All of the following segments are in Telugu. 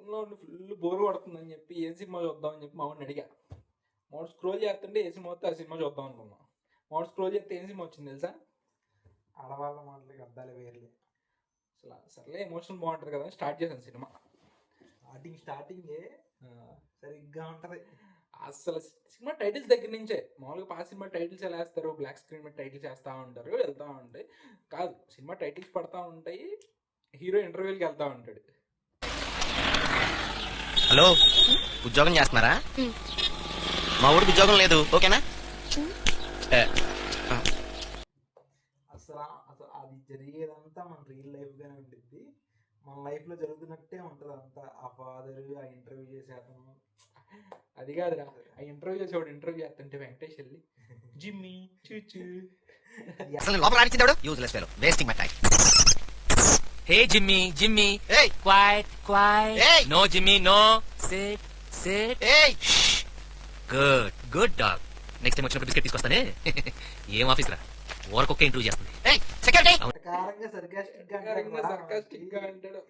ఉండి ఫుల్ బోర్ కొడుతుందని చెప్పి ఏ సినిమా చూద్దామని చెప్పి మా వాడిని అడిగా. మావాడు స్క్రోల్ చేస్తుంటే ఏ సినిమా వస్తే ఆ సినిమా చూద్దాం అనుకున్నాం. మావాడు స్క్రోల్ చేస్తే ఏం సినిమా వచ్చింది తెలుసా? ఆడవాళ్ళ మాటలకి అర్థాలు వేర్లే. అసలు సర్లే ఎమోషన్ బాగుంటుంది కదా స్టార్ట్ చేశాను సినిమా. స్టార్టింగే సరిగ్గా ఉంటుంది. అసలు సినిమా టైటిల్స్ దగ్గర నుంచే మామూలుగా పాత సినిమా టైటిల్స్ ఎలా వేస్తారు, బ్లాక్ స్క్రీన్ మీద టైటిల్స్ వేస్తూ ఉంటారు, వెళ్తూ ఉంటాయి. కాదు, సినిమా టైటిల్స్ పడతా ఉంటాయి, హీరో ఇంటర్వ్యూకి వెళ్తూ ఉంటాడు. హలో, ఉద్యోగం చేస్తున్నారా? మా ఊరికి ఉద్యోగం లేదు, ఓకేనా? అసలు అది జరిగేదంతా మన రియల్ లైఫ్ గానే ఉంటుంది. మన లైఫ్ లో జరుగుతున్నట్టే ఉంటది అంతా. ఆ ఫాదర్ ఆ ఇంటర్వ్యూ చేసే అతను, అది కాదురా, ఆ ఇంటర్వ్యూ చేసేవాడు ఇంటర్వ్యూ చేస్తుంటే వెంకటేష్ వెళ్ళి జిమ్మి చూచు అసలు లోపల ఆడిచ్చిందాడు useless fellow, wasting my time. Hey Jimmy, Jimmy, ఏయ్ క్వైట్ క్వైట్, ఏయ్ no Jimmy no, sit sit, ఏయ్ good good dog. Next time వచ్చినప్పుడు బిస్కెట్ తీసుకొస్తానే. ఏం ఆఫీస్ రా, ఓరకొక్క ఇంటర్వ్యూ చేస్తుంది. ఏయ్ సెక్యూరిటీ ప్రకారంగా సర్కాస్టిక్ గా అంటాడు.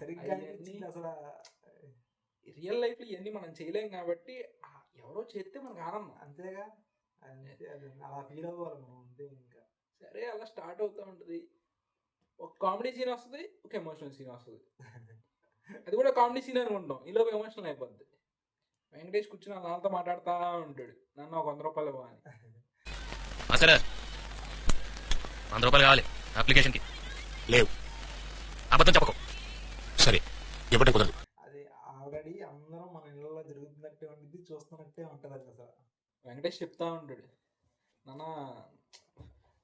సరిగ్గా అనిపించింది. అసలు రియల్ లైఫ్ లో ఇవన్నీ మనం చేయలేం కాబట్టి ఎవరో చేస్తే మనకు ఆనందం. అంతేగా, అలా ఫీల్ అవ్వాలి మనం అంతే. ఇంకా సరే అలా స్టార్ట్ అవుతూ ఉంటుంది. ఒక కామెడీ సీన్ వస్తుంది, ఒక ఎమోషనల్ సీన్ వస్తుంది. అది కూడా కామెడీ సీన్ అనుకుంటాం, ఈలోపు ఎమోషనల్ అయిపోద్ది. వెంకటేష్ కూర్చుని నాతో మాట్లాడుతూ ఉంటాడు, నన్ను ఒక 100 రూపాయలు ఇవ్వాలి. సరే 100 రూపాయలు కావాలి అప్లికేషన్ కి. లేవు, అబద్ధం చెప్పకు. సరే ఇవ్వడం కుదరదు. అది ఆల్రెడీ అందరం మన ఇళ్ళలో జరుగుతున్నట్టే ఉంటుంది, చూస్తున్నట్టే ఉంటుంది. అసలు వెంకటేష్ చెప్తా ఉంటాడు, నాన్న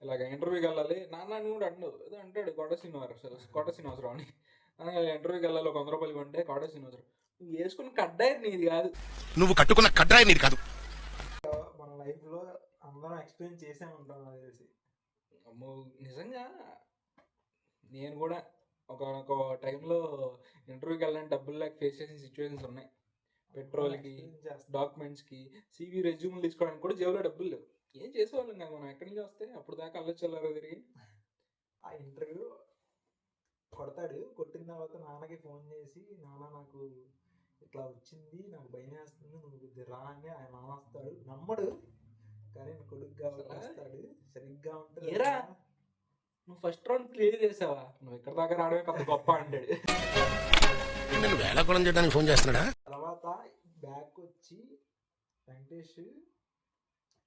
ఇలాగ ఇంటర్వ్యూకి వెళ్ళాలి, నాన్న కూడా ఏదో అంటాడు కోట శ్రీనివాసరావు అని. ఇంటర్వ్యూకి వెళ్ళాలి, ఒక 100 రూపాయలు ఇవ్వంటే కోట శ్రీనివాసరావు నువ్వు వేసుకుని కడ్డాయి నీది కాదు, నువ్వు కట్టుకున్న కడ్డాయి నీది కాదు. మన లైఫ్ లో అందరం ఎక్స్పీరియన్స్ చేసే ఉంటాం నాకు తెలిసి. అమ్మో నిజంగా నేను కూడా ఒక టైంలో ఇంటర్వ్యూకి వెళ్ళాలని డబ్బులు లేక ఫేస్ చేసిన సిచ్యువేషన్స్ ఉన్నాయి. పెట్రోల్కి, డాక్యుమెంట్స్కి, CV రెజ్యూమ్లు తీసుకోవడానికి కూడా జేబులో డబ్బులు లేవు. ఏం చేసేవాళ్ళం కాదు మనం, ఎక్కడి నుంచి వస్తే అప్పుడు దాకా అల్లొచ్చారు తిరిగి. ఆ ఇంటర్వ్యూ కొడతాడు, కొట్టిన తర్వాత నాన్నకి ఫోన్ చేసి, నాన్న నాకు ఇట్లా వచ్చింది, నాకు భయం వేస్తుంది, నువ్వు రా అని ఆయన నాన్న వస్తాడు. నమ్మడు కానీ కొడుకుగా వస్తాడు. సరిగ్గా ఉంటుంది. నువ్వు ఫస్ట్ రౌండ్ క్లియర్ చేసావా, నువ్వు ఇక్కడ దాకా రావడమే పెద్ద గొప్ప అంటాడు. వేళాకోళం చేయడానికి ఫోన్ చేస్తున్నాడా? తర్వాత బ్యాక్ వచ్చి వెంకటేష్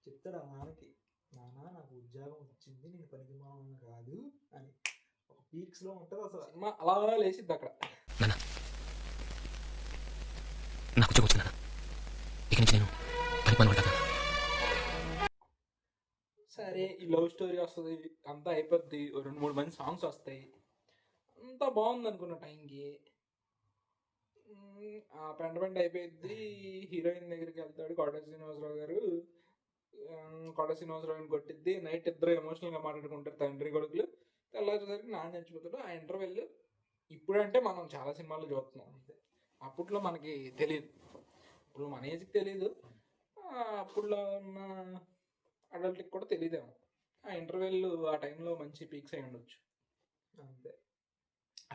చెప్తాడు ఆ నాన్నకి, నాన్న నాకు ఉద్యోగం వచ్చింది, నేను పనికిమాలిన కాదు అని. ఒక పీక్స్ లో ఉంటుంది అసలు సినిమా. అలా లేసిద్ది అక్కడ. నాకు ఉద్యోగం వచ్చిందా, ఇక నుంచి నేను పనికిమాలిన. సరే ఈ లవ్ స్టోరీ వస్తుంది, అంతా అయిపోద్ది, 2-3 మంది సాంగ్స్ వస్తాయి, అంతా బాగుంది అనుకున్న టైంకి ఆ పెంట అయిపోయింది. హీరోయిన్ దగ్గరికి వెళ్తాడు కోట శ్రీనివాసరావు గారు. కోట శ్రీనివాసరావుని కొట్టిద్ది. నైట్ ఇద్దరు ఎమోషనల్గా మాట్లాడుకుంటారు, తండ్రి కొడుకులు. తెల్లారేసరికి నాన్న చచ్చిపోతాడు. ఆ ఇంటర్వెల్ ఇప్పుడంటే మనం చాలా సినిమాలు చూస్తున్నాం, అప్పట్లో మనకి తెలియదు. ఇప్పుడు మన ఏజ్కి తెలీదు, అప్పుడులో ఉన్న అడల్ట్కి కూడా తెలియదేమో. ఆ ఇంటర్వెల్ ఆ టైంలో మంచి పీక్స్ అయి ఉండొచ్చు. అంతే.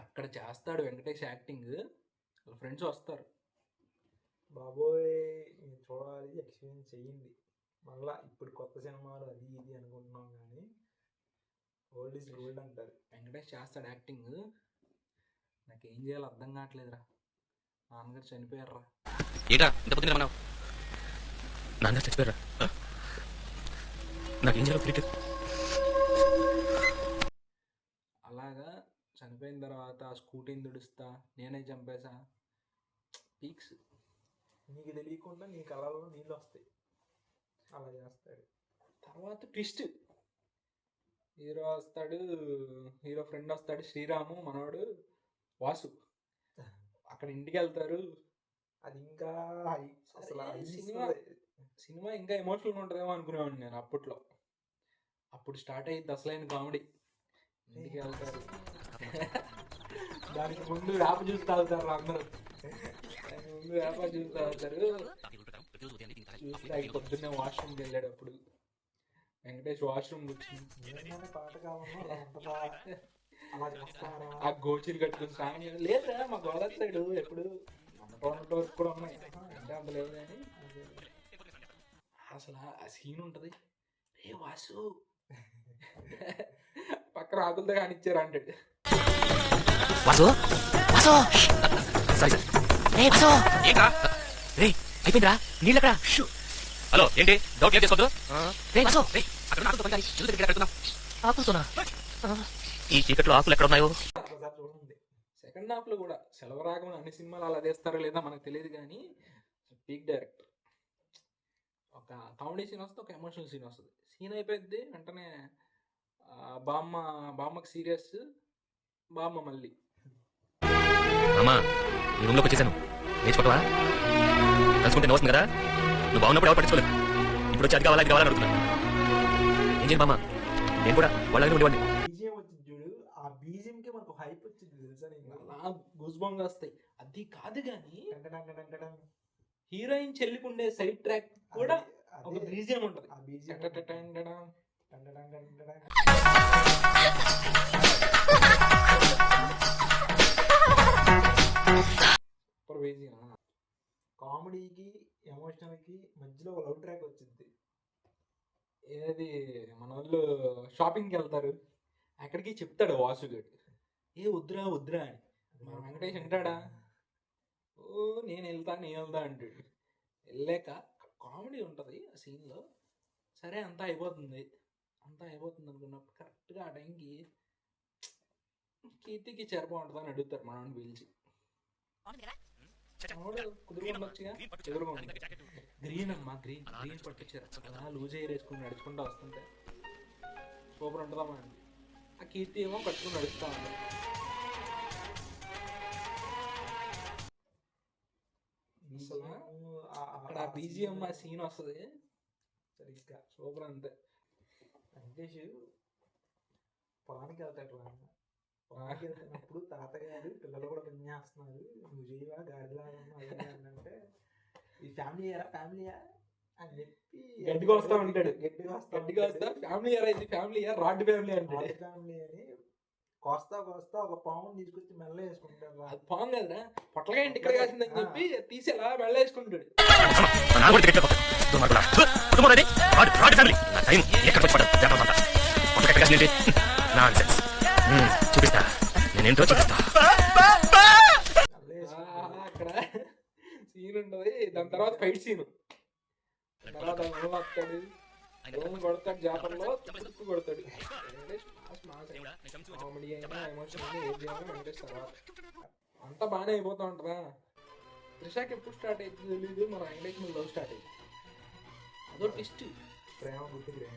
అక్కడ చేస్తాడు వెంకటేష్ యాక్టింగ్. వాళ్ళ ఫ్రెండ్స్ వస్తారు, బాబోయ్ మీరు చూడాలి, ఎక్స్పీరియన్స్ చెయ్యండి. మళ్ళా ఇప్పుడు కొత్త సినిమాలు అది ఇది అనుకుంటున్నాం కానీ ఓల్డ్ ఈజ్ గోల్డ్ అంటారు. వెంకటేష్ చేస్తాడు యాక్టింగ్. నాకేం చేయాలో అర్థం కావట్లేదురా, నాన్నగారు చనిపోయారా. నాన్నగారు చచ్చిపోయారా, నాకేం చేయాలో. అలాగా చనిపోయిన తర్వాత ఆ స్కూటీని తుడుస్తా, నేనే చంపేసా, పీక్స్. నీకు తెలియకుండా నీ కళలో నీళ్ళు వస్తాయి. అలా చేస్తాడు. తర్వాత ట్విస్ట్, హీరో వస్తాడు, హీరో ఫ్రెండ్ వస్తాడు, శ్రీరాము మనవాడు వాసు. అక్కడ ఇంటికి వెళ్తారు. అది ఇంకా అసలు సినిమా ఇంకా ఎమోషనల్గా ఉంటుందేమో అనుకునేవాడిని నేను అప్పట్లో. అప్పుడు స్టార్ట్ అయ్యింది అసలైన కామెడీ. ఇంటికి వెళ్తారు, దానికి ముందు వేప జ్యూస్ తాగుతారు అందరూ. దానికి ముందు వేప జ్యూస్ తాగుతారు. జ్యూస్ తాగి పొద్దున్నే వాష్రూమ్కి వెళ్ళాడు. అప్పుడు వెంకటేష్ వాష్రూమ్ కూర్చుని పాట కావాలన్నా అలా చేస్తారా? ఆ గోచీలు కట్టుకుని స్నానం లేదా మా గోదావరి సైడ్ ఎప్పుడు మొన్నటి వరకు కూడా ఉన్నాయి, అంటే అంత లేదు కానీ అసలు ఆ సీన్ ఉంటది. రే వాసు పక్కన ఆకులతో కానిచ్చారు అంటాడు. వాసు వాసు సారీ రే వాసు ఏంట్రా రే అయిపోయిందిరా నీళ్ళు ఎక్కడ హలో ఏంటి డౌట్ ఏం చేసుకోవద్దు రే వాసు రే అక్కడ ఆకులతో పని చూసి దగ్గర పెడుతున్నావు ఆకులతోనా ఈ చీకట్లో ఆకులు ఎక్కడ ఉన్నాయో ఒకసారి చూడండి. సెకండ్ హాఫ్ లో కూడా సెలవరాగమని అన్ని సినిమాలు అలా తీస్తారో లేదా మనకు తెలియదు కానీ పీక్ డైరెక్టర్. ఒక కామెడీ సీన్ వస్తుంది, ఒక ఎమోషనల్ సీన్ వస్తుంది. సీన్ అయిపోయింది వెంటనే బామ్మకి సీరియస్, బామ్మ మళ్ళీ అమ్మా నీ రూమ్ లోకి వచ్చేసాను నేర్చుకోవా కలుసుకుంటే నోస్తుంది కదా నువ్వు బాగున్నప్పుడు ఎవరు పట్టించుకోలేదు ఇప్పుడు వచ్చి అది కావాలని కావాలని అడుగుతున్నాను ఏం చేయను బామ్మ నేను కూడా వాళ్ళని ఉండేవాడిని బీజిఎం వచ్చింది చూడు, ఆ బీజిఎం కి మనకు హైప్ వచ్చింది తెలుసా నీకు? అలా గూస్ బంగ్ వస్తాయి. అది కాదు కానీ టంటటంటటంటటం. హీరోయిన్ చెల్లికుండే సైడ్ ట్రాక్ కూడా ఒక అదే బీజియం ఉంటది. ఆ బీజిఎం టటటటంటటం. టంటటంటటంటటం. Super BGM. కామెడీకి ఎమోషనల్ కి మధ్యలో ఒక లవ్ ట్రాక్ వచ్చింది. ఏది మన వాళ్ళు షాపింగ్కి వెళ్తారు, అక్కడికి చెప్తాడు వాసుగాడు ఏ వద్దురా వద్దురా అని. మన వెంకటేష్ అంటాడా ఓ నేను వెళ్తా అంటాడు. వెళ్ళాక కామెడీ ఉంటుంది ఆ సీన్లో. సరే అంతా అయిపోతుంది అనుకున్నప్పుడు కరెక్ట్గా ఆ టైంకి కీర్తికి బాగుంటుంది అని అడుగుతారు మనవాడిని పిలిచి. మనవాడు కుదురుకుండొచ్చుగా, ఎదురుగా ఉంది గ్రీన్ అమ్మా, గ్రీన్ పట్టించారు. అలా లూజ్ ఎయిర్ వేసుకుని నడుచుకుంటూ వస్తుంటే సూపర్ ఉంటుందమ్మా అని. ఆ కీర్తి ఏమో కట్టుకుని నడుస్తూ ఉంది. అసలు అక్కడ బీజిఎం ఆ సీన్ వస్తుంది సరిగ్గా సూపర్ అంతే. వెంకటేష్ పొలానికి వెళ్తాడు రా. పొలానికి వెళ్తున్నప్పుడు తాతగారు పిల్లలు కూడా పని చేస్తున్నారు, నువ్వు చేయవా గాడిలాగా అంటే ఈ ఫ్యామిలీయా అని చెప్పి గట్టిగా వస్తా ఉంటాడు. గట్టిగా వస్తా ఫ్యామిలీ ఇయర్ అయితే ఫ్యామిలీ ఇయర్ రాడ్ ఫ్యామిలీ అంటాడు. ఫ్యామిలీ అని కోస్తా ఒక పావుని తీసుకొచ్చి మెల్ల వేసుకుంటారు. అది పాము కదరా, పొట్లగా ఇంటి ఇక్కడ కాసిందని చెప్పి తీసి అలా మెల్ల వేసుకుంటాడు. చూపిస్తా నేనేంటో చూపిస్తా అక్కడ సీన్ ఉంటది. దాని తర్వాత ఫైట్ సీన్, తర్వాత వస్తాడు దోమ కొడతాడు, జాతరలో తుక్కు కొడతాడు. కామెడీ అయినా ఎమోషన్ అయినా ఏది అయినా వెంకటేష్ తర్వాత అంతా బాగానే అయిపోతూ ఉంటుందా. త్రిషాకి ఎప్పుడు స్టార్ట్ అవుతుంది తెలీదు, మన వెంకటేష్ మీద లవ్ స్టార్ట్ అయింది. అదో ట్విస్ట్, ప్రేమ గుర్తు ప్రేమ.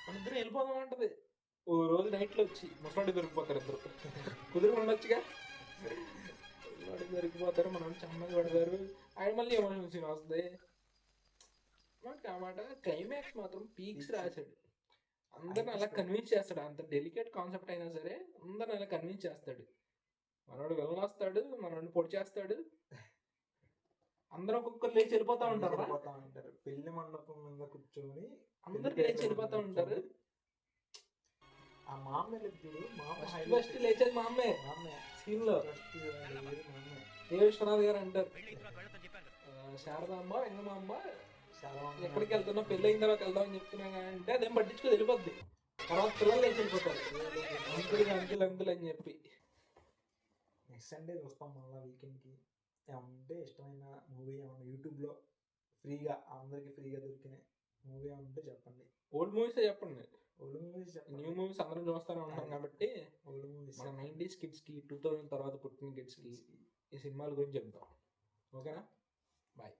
మన ఇద్దరు వెళ్ళిపోదాం అంటది. ఓ రోజు నైట్లో వచ్చి ముసలాడి దొరికిపోతారు ఇద్దరు. కుదురుకుండొచ్చుగా, ముసలాడి దొరికిపోతారు, మనం చమ్మగా పడతారు. ఆయన మళ్ళీ ఎమోషన్ సీన్ వస్తుంది. అన్నమాట క్లైమాక్స్ మాత్రం పీక్స్ రాశాడు. అందరిని అలా కన్విన్స్ చేస్తాడు. అంత డెలికేట్ కాన్సెప్ట్ అయినా సరే అందరిని అలా కన్విన్స్ చేస్తాడు. మనోడు వెళ్ళొస్తాడు, మనోడిని పొడి చేస్తాడు, అందరూ ఒక్కొక్కరు లేచి వెళ్ళిపోతా ఉంటారు. పెళ్లి మండపం మీద కూర్చొని అందరు లేచి వెళ్ళిపోతా ఉంటారు. ఆ మామ చూడు, ఫస్ట్ లేచేది మా అమ్మే సీన్ లో. ఏ విశ్వనాథ్ గారు అంటారు, శారదామ్మ వెంగమ్మ ఎక్కడికి వెళ్తున్నా పెళ్ళి అయిన తర్వాత వెళ్దాం అని చెప్తున్నా అంటే అదేం పట్టించుకో వెళ్ళిపోద్ది. తర్వాత పిల్లలు లేచి వెళ్ళిపోతారు అంకుల్ అని చెప్పి. నెక్స్ట్ సండే చూస్తాం మళ్ళీ వీకెండ్కి. ఏమంటే ఇష్టమైన మూవీ ఏమన్నా యూట్యూబ్లో అందరికి ఫ్రీగా దొరికిన మూవీ ఏమంటే చెప్పండి. ఓల్డ్ మూవీస్ చెప్పండి. ఓల్డ్ మూవీస్ చెప్పండి. న్యూ మూవీస్ అందరం చూస్తూనే ఉంటాం కాబట్టి ఓల్డ్ మూవీస్ మన 90s కిడ్స్కి 2000 తర్వాత పుట్టిన కిడ్స్కి ఈ సినిమాల గురించి చెప్తాం. ఓకేనా? బాయ్.